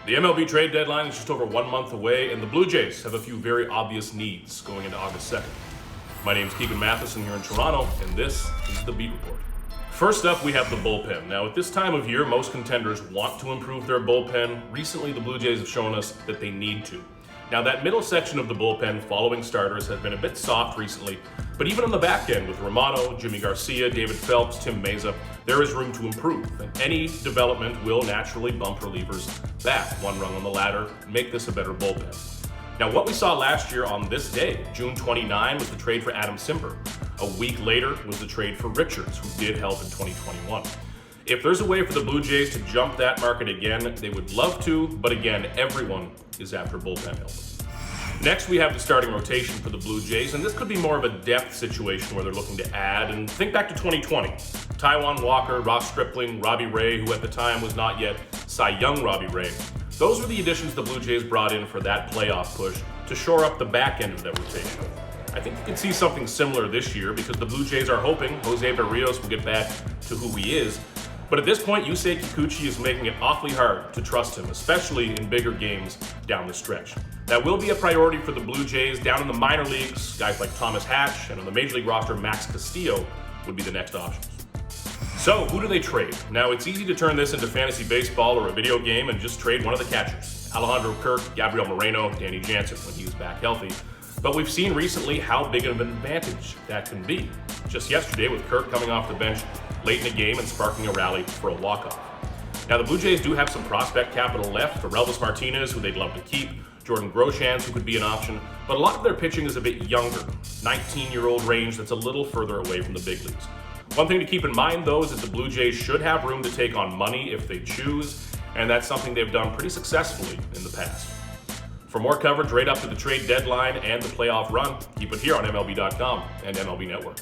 The MLB trade deadline is just over 1 month away, and the Blue Jays have a few very obvious needs going into August 2nd. My name is Mathesson here in Toronto, and this is the Beat Report. First up, we have the bullpen. Now, at this time of year, most contenders want to improve their bullpen. Recently, the Blue Jays have shown us that they need to. Now, that middle section of the bullpen following starters has been a bit soft recently, but even on the back end with Romano, Jimmy Garcia, David Phelps, Tim Meza, there is room to improve, and any development will naturally bump relievers back one rung on the ladder and make this a better bullpen. Now, what we saw last year on this day, June 29, was the trade for Adam Simber. A week later was the trade for Richards, who did help in 2021. If there's a way for the Blue Jays to jump that market again, they would love to, but again, everyone is after bullpen help. Next, we have the starting rotation for the Blue Jays, and this could be more of a depth situation where they're looking to add. And think back to 2020. Taijuan Walker, Ross Stripling, Robbie Ray, who at the time was not yet Cy Young Robbie Ray. Those were the additions the Blue Jays brought in for that playoff push to shore up the back end of that rotation. I think you could see something similar this year because the Blue Jays are hoping Jose Berrios will get back to who he is. But at this point, Yusei Kikuchi is making it awfully hard to trust him, especially in bigger games down the stretch. That will be a priority for the Blue Jays. Down in the minor leagues, guys like Thomas Hatch, and on the Major League roster, Max Castillo would be the next options. So, who do they trade? Now, it's easy to turn this into fantasy baseball or a video game and just trade one of the catchers. Alejandro Kirk, Gabriel Moreno, Danny Jansen when he was back healthy. But we've seen recently how big of an advantage that can be. Just yesterday with Kirk coming off the bench late in the game and sparking a rally for a walk-off. Now, the Blue Jays do have some prospect capital left for Relvis Martinez, who they'd love to keep, Jordan Groshans, who could be an option, but a lot of their pitching is a bit younger, 19-year-old range that's a little further away from the big leagues. One thing to keep in mind, though, is that the Blue Jays should have room to take on money if they choose, and that's something they've done pretty successfully in the past. For more coverage right up to the trade deadline and the playoff run, keep it here on MLB.com and MLB Network.